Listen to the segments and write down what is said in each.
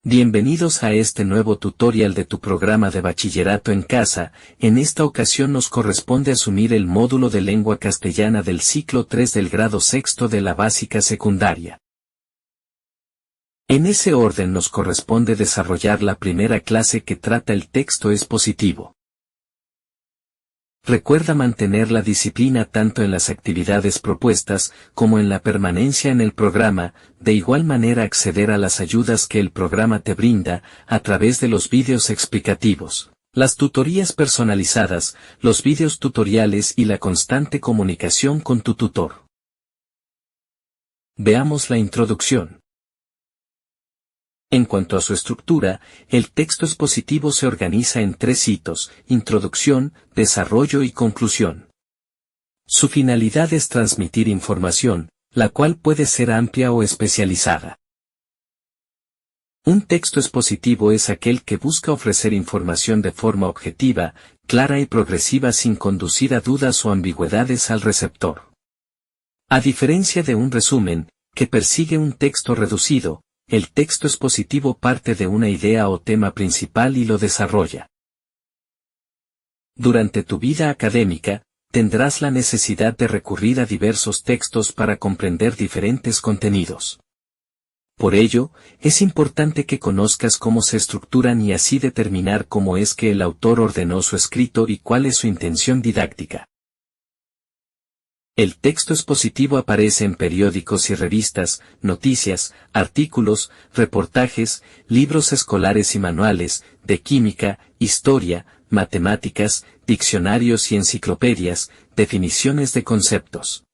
Bienvenidos a este nuevo tutorial de tu programa de bachillerato en casa. En esta ocasión nos corresponde asumir el módulo de lengua castellana del ciclo 3 del grado sexto de la básica secundaria. En ese orden nos corresponde desarrollar la primera clase que trata el texto expositivo. Recuerda mantener la disciplina tanto en las actividades propuestas como en la permanencia en el programa, de igual manera acceder a las ayudas que el programa te brinda a través de los vídeos explicativos, las tutorías personalizadas, los vídeos tutoriales y la constante comunicación con tu tutor. Veamos la introducción. En cuanto a su estructura, el texto expositivo se organiza en 3 hitos: introducción, desarrollo y conclusión. Su finalidad es transmitir información, la cual puede ser amplia o especializada. Un texto expositivo es aquel que busca ofrecer información de forma objetiva, clara y progresiva sin conducir a dudas o ambigüedades al receptor. A diferencia de un resumen, que persigue un texto reducido, el texto expositivo parte de una idea o tema principal y lo desarrolla. Durante tu vida académica, tendrás la necesidad de recurrir a diversos textos para comprender diferentes contenidos. Por ello, es importante que conozcas cómo se estructuran y así determinar cómo es que el autor ordenó su escrito y cuál es su intención didáctica. El texto expositivo aparece en periódicos y revistas, noticias, artículos, reportajes, libros escolares y manuales, de química, historia, matemáticas, diccionarios y enciclopedias, definiciones de conceptos.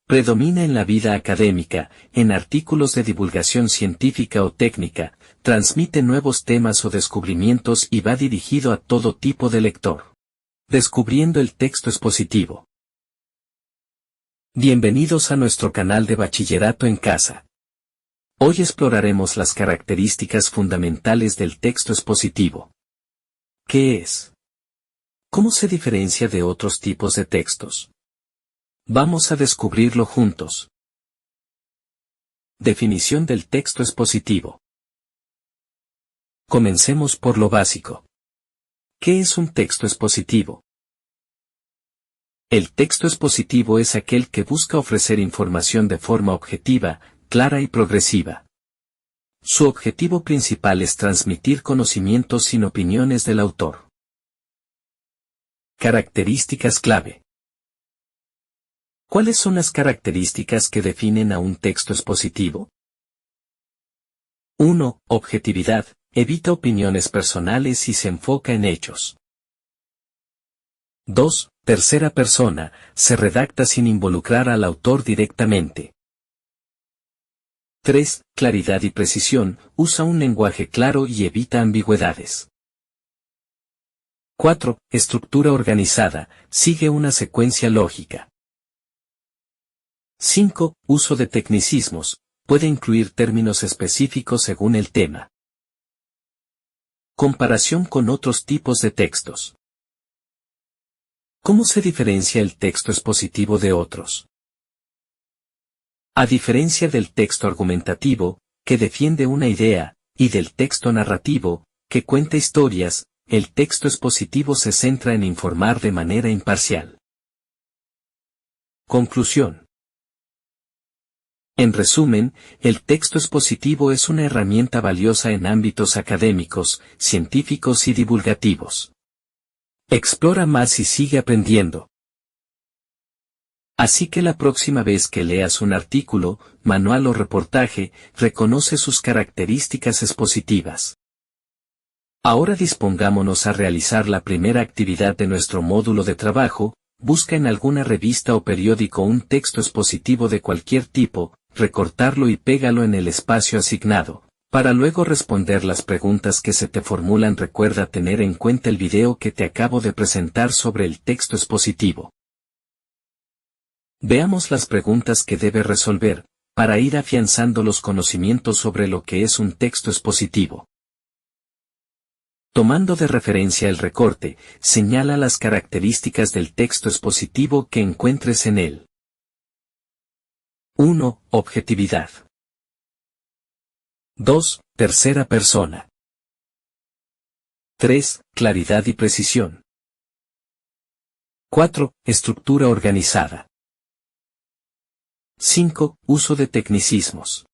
Predomina en la vida académica, en artículos de divulgación científica o técnica, transmite nuevos temas o descubrimientos y va dirigido a todo tipo de lector. Descubriendo el texto expositivo. Bienvenidos a nuestro canal de bachillerato en casa. Hoy exploraremos las características fundamentales del texto expositivo. ¿Qué es? ¿Cómo se diferencia de otros tipos de textos? Vamos a descubrirlo juntos. Definición del texto expositivo. Comencemos por lo básico. ¿Qué es un texto expositivo? El texto expositivo es aquel que busca ofrecer información de forma objetiva, clara y progresiva. Su objetivo principal es transmitir conocimientos sin opiniones del autor. Características clave. ¿Cuáles son las características que definen a un texto expositivo? 1. Objetividad. Evita opiniones personales y se enfoca en hechos. 2. Tercera persona, se redacta sin involucrar al autor directamente. 3. Claridad y precisión, usa un lenguaje claro y evita ambigüedades. 4. Estructura organizada, sigue una secuencia lógica. 5. Uso de tecnicismos, puede incluir términos específicos según el tema. Comparación con otros tipos de textos. ¿Cómo se diferencia el texto expositivo de otros? A diferencia del texto argumentativo, que defiende una idea, y del texto narrativo, que cuenta historias, el texto expositivo se centra en informar de manera imparcial. Conclusión. En resumen, el texto expositivo es una herramienta valiosa en ámbitos académicos, científicos y divulgativos. Explora más y sigue aprendiendo. Así que la próxima vez que leas un artículo, manual o reportaje, reconoce sus características expositivas. Ahora dispongámonos a realizar la primera actividad de nuestro módulo de trabajo. Busca en alguna revista o periódico un texto expositivo de cualquier tipo, recortarlo y pégalo en el espacio asignado. Para luego responder las preguntas que se te formulan. Recuerda tener en cuenta el video que te acabo de presentar sobre el texto expositivo. Veamos las preguntas que debes resolver, para ir afianzando los conocimientos sobre lo que es un texto expositivo. Tomando de referencia el recorte, señala las características del texto expositivo que encuentres en él. 1. Objetividad. 2. Tercera persona. 3. Claridad y precisión. 4. Estructura organizada. 5. Uso de tecnicismos.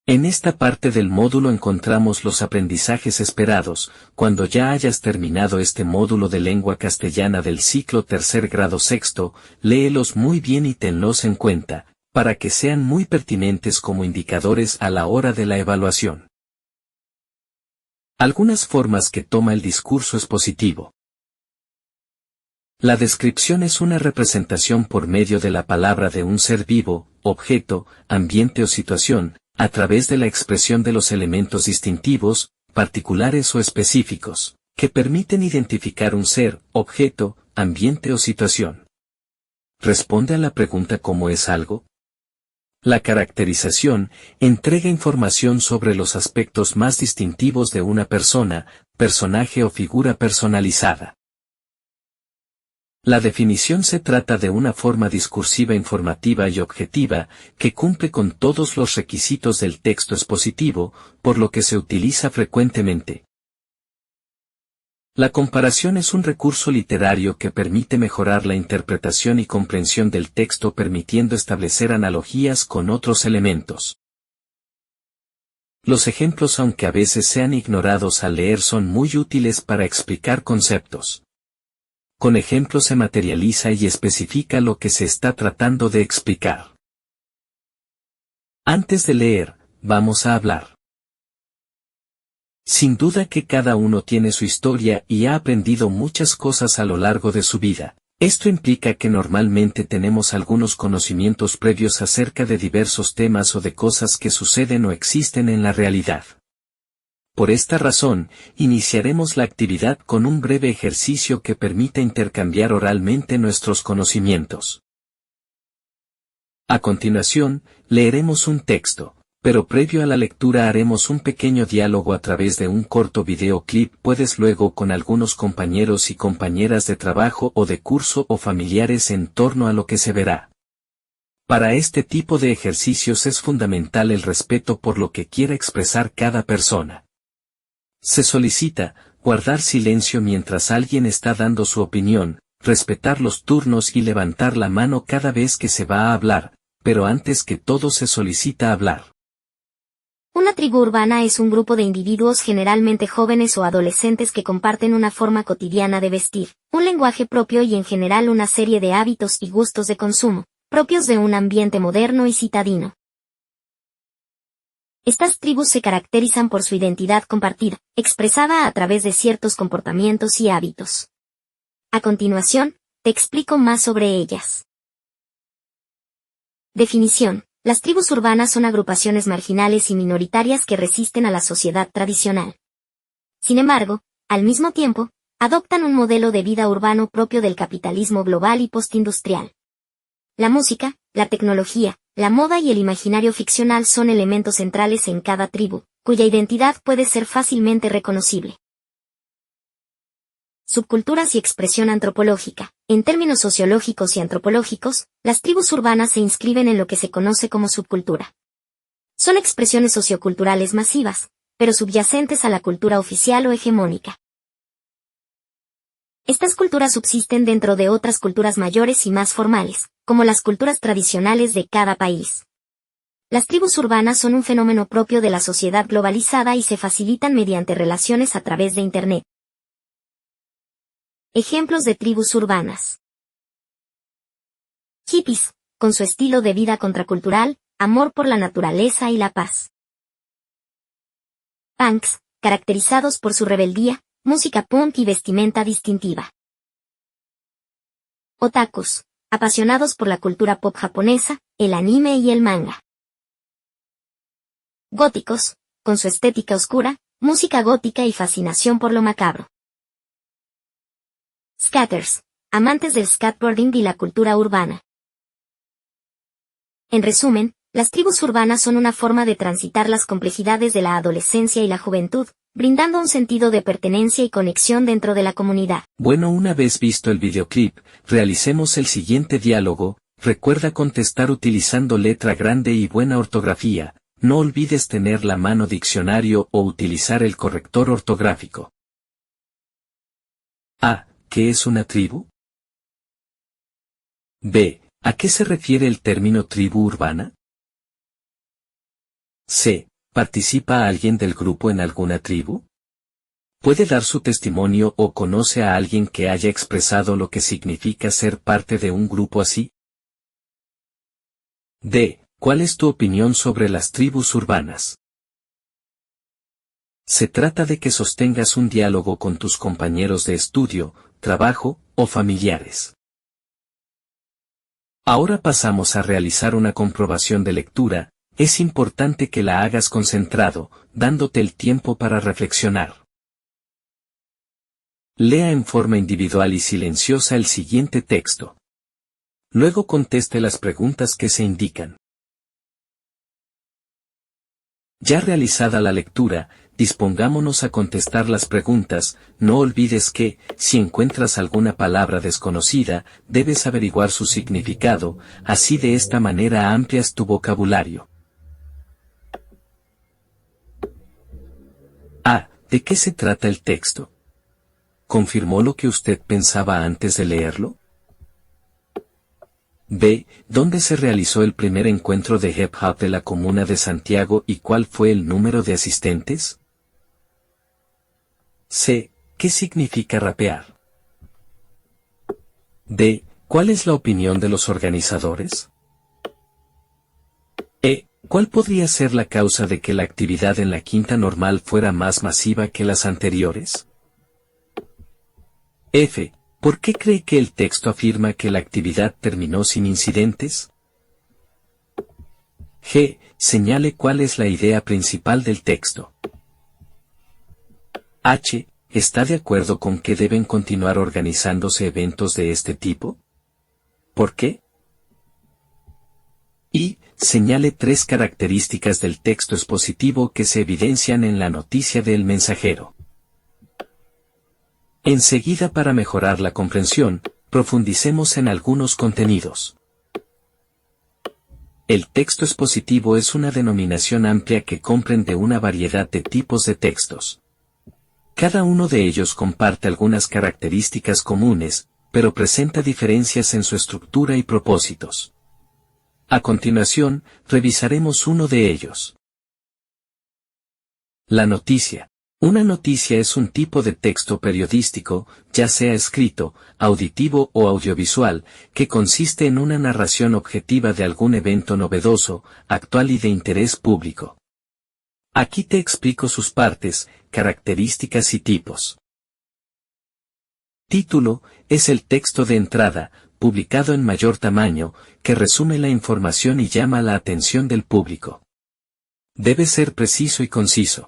En esta parte del módulo encontramos los aprendizajes esperados. Cuando ya hayas terminado este módulo de lengua castellana del ciclo tercer grado sexto, léelos muy bien y tenlos en cuenta, para que sean muy pertinentes como indicadores a la hora de la evaluación. Algunas formas que toma el discurso expositivo. La descripción es una representación por medio de la palabra de un ser vivo, objeto, ambiente o situación, a través de la expresión de los elementos distintivos, particulares o específicos, que permiten identificar un ser, objeto, ambiente o situación. ¿Responde a la pregunta ¿cómo es algo? La caracterización entrega información sobre los aspectos más distintivos de una persona, personaje o figura personalizada. La definición se trata de una forma discursiva informativa y objetiva, que cumple con todos los requisitos del texto expositivo, por lo que se utiliza frecuentemente. La comparación es un recurso literario que permite mejorar la interpretación y comprensión del texto permitiendo establecer analogías con otros elementos. Los ejemplos, aunque a veces sean ignorados al leer, son muy útiles para explicar conceptos. Con ejemplos se materializa y especifica lo que se está tratando de explicar. Antes de leer, vamos a hablar. Sin duda que cada uno tiene su historia y ha aprendido muchas cosas a lo largo de su vida. Esto implica que normalmente tenemos algunos conocimientos previos acerca de diversos temas o de cosas que suceden o existen en la realidad. Por esta razón, iniciaremos la actividad con un breve ejercicio que permita intercambiar oralmente nuestros conocimientos. A continuación, leeremos un texto, pero previo a la lectura haremos un pequeño diálogo a través de un corto videoclip. Puedes luego con algunos compañeros y compañeras de trabajo o de curso o familiares en torno a lo que se verá. Para este tipo de ejercicios es fundamental el respeto por lo que quiera expresar cada persona. Se solicita guardar silencio mientras alguien está dando su opinión, respetar los turnos y levantar la mano cada vez que se va a hablar, pero antes que todo se solicita hablar. Una tribu urbana es un grupo de individuos generalmente jóvenes o adolescentes que comparten una forma cotidiana de vestir, un lenguaje propio y en general una serie de hábitos y gustos de consumo, propios de un ambiente moderno y citadino. Estas tribus se caracterizan por su identidad compartida, expresada a través de ciertos comportamientos y hábitos. A continuación, te explico más sobre ellas. Definición. Las tribus urbanas son agrupaciones marginales y minoritarias que resisten a la sociedad tradicional. Sin embargo, al mismo tiempo, adoptan un modelo de vida urbano propio del capitalismo global y postindustrial. La música, la tecnología, la moda y el imaginario ficcional son elementos centrales en cada tribu, cuya identidad puede ser fácilmente reconocible. Subculturas y expresión antropológica. En términos sociológicos y antropológicos, las tribus urbanas se inscriben en lo que se conoce como subcultura. Son expresiones socioculturales masivas, pero subyacentes a la cultura oficial o hegemónica. Estas culturas subsisten dentro de otras culturas mayores y más formales, como las culturas tradicionales de cada país. Las tribus urbanas son un fenómeno propio de la sociedad globalizada y se facilitan mediante relaciones a través de Internet. Ejemplos de tribus urbanas. Hippies, con su estilo de vida contracultural, amor por la naturaleza y la paz. Punks, caracterizados por su rebeldía, música punk y vestimenta distintiva. Otakus, apasionados por la cultura pop japonesa, el anime y el manga. Góticos, con su estética oscura, música gótica y fascinación por lo macabro. Skatters, amantes del skateboarding y la cultura urbana. En resumen, las tribus urbanas son una forma de transitar las complejidades de la adolescencia y la juventud, brindando un sentido de pertenencia y conexión dentro de la comunidad. Bueno, una vez visto el videoclip, realicemos el siguiente diálogo. Recuerda contestar utilizando letra grande y buena ortografía. no olvides tener la mano diccionario o utilizar el corrector ortográfico. A. ¿Qué es una tribu? B. ¿A qué se refiere el término tribu urbana? C. ¿Participa alguien del grupo en alguna tribu? ¿Puede dar su testimonio o conoce a alguien que haya expresado lo que significa ser parte de un grupo así? D. ¿Cuál es tu opinión sobre las tribus urbanas? Se trata de que sostengas un diálogo con tus compañeros de estudio, trabajo o familiares. Ahora pasamos a realizar una comprobación de lectura. Es importante que la hagas concentrado, dándote el tiempo para reflexionar. Lea en forma individual y silenciosa el siguiente texto. Luego conteste las preguntas que se indican. Ya realizada la lectura, dispongámonos a contestar las preguntas. No olvides que, si encuentras alguna palabra desconocida, debes averiguar su significado, así de esta manera amplias tu vocabulario. A. ¿De qué se trata el texto? ¿Confirmó lo que usted pensaba antes de leerlo? B. ¿Dónde se realizó el primer encuentro de hip hop de la Comuna de Santiago y cuál fue el número de asistentes? C. ¿Qué significa rapear? D. ¿Cuál es la opinión de los organizadores? E. ¿Cuál podría ser la causa de que la actividad en la Quinta Normal fuera más masiva que las anteriores? F. ¿Por qué cree que el texto afirma que la actividad terminó sin incidentes? G. Señale cuál es la idea principal del texto. H. ¿Está de acuerdo con que deben continuar organizándose eventos de este tipo? ¿Por qué? Y. Señale 3 características del texto expositivo que se evidencian en la noticia del mensajero. Enseguida, para mejorar la comprensión, profundicemos en algunos contenidos. El texto expositivo es una denominación amplia que comprende una variedad de tipos de textos. Cada uno de ellos comparte algunas características comunes, pero presenta diferencias en su estructura y propósitos. A continuación, revisaremos uno de ellos. La noticia. Una noticia es un tipo de texto periodístico, ya sea escrito, auditivo o audiovisual, que consiste en una narración objetiva de algún evento novedoso, actual y de interés público. Aquí te explico sus partes, características y tipos. Título: es el texto de entrada, publicado en mayor tamaño, que resume la información y llama la atención del público. Debe ser preciso y conciso.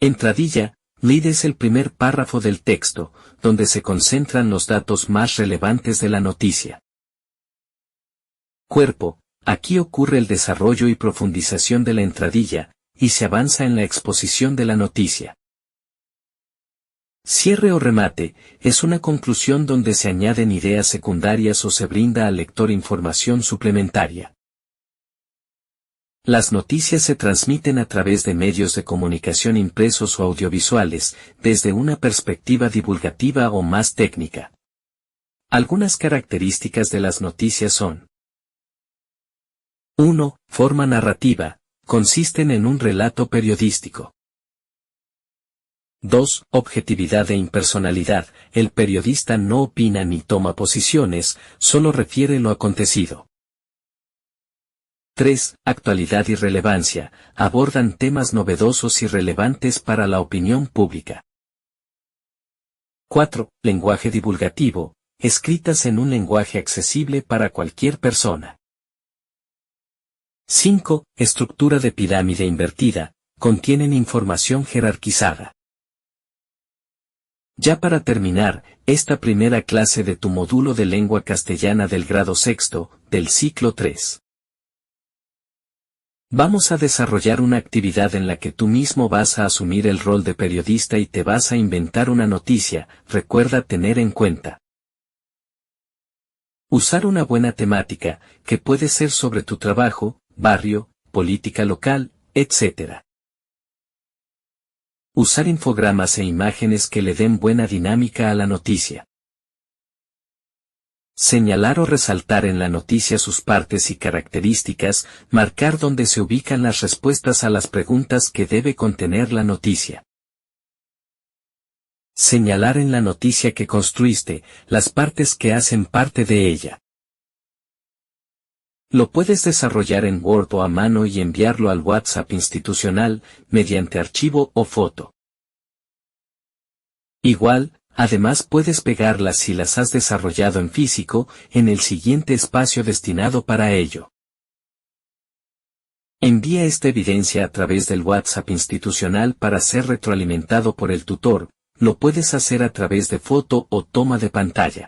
Entradilla: lead es el primer párrafo del texto, donde se concentran los datos más relevantes de la noticia. Cuerpo: aquí ocurre el desarrollo y profundización de la entradilla, y se avanza en la exposición de la noticia. Cierre o remate: es una conclusión donde se añaden ideas secundarias o se brinda al lector información suplementaria. Las noticias se transmiten a través de medios de comunicación impresos o audiovisuales, desde una perspectiva divulgativa o más técnica. Algunas características de las noticias son: 1. Forma narrativa: consisten en un relato periodístico. 2. Objetividad e impersonalidad: el periodista no opina ni toma posiciones, solo refiere lo acontecido. 3. Actualidad y relevancia: abordan temas novedosos y relevantes para la opinión pública. 4. Lenguaje divulgativo: escritas en un lenguaje accesible para cualquier persona. 5. Estructura de pirámide invertida: contienen información jerarquizada. Ya para terminar, esta primera clase de tu módulo de lengua castellana del grado sexto, del ciclo 3. Vamos a desarrollar una actividad en la que tú mismo vas a asumir el rol de periodista y te vas a inventar una noticia. Recuerda tener en cuenta: usar una buena temática, que puede ser sobre tu trabajo, barrio, política local, etc. Usar infogramas e imágenes que le den buena dinámica a la noticia. Señalar o resaltar en la noticia sus partes y características, marcar dónde se ubican las respuestas a las preguntas que debe contener la noticia. Señalar en la noticia que construiste, las partes que hacen parte de ella. Lo puedes desarrollar en Word o a mano y enviarlo al WhatsApp institucional, mediante archivo o foto. Igual, además puedes pegarlas si las has desarrollado en físico, en el siguiente espacio destinado para ello. Envía esta evidencia a través del WhatsApp institucional para ser retroalimentado por el tutor, lo puedes hacer a través de foto o toma de pantalla.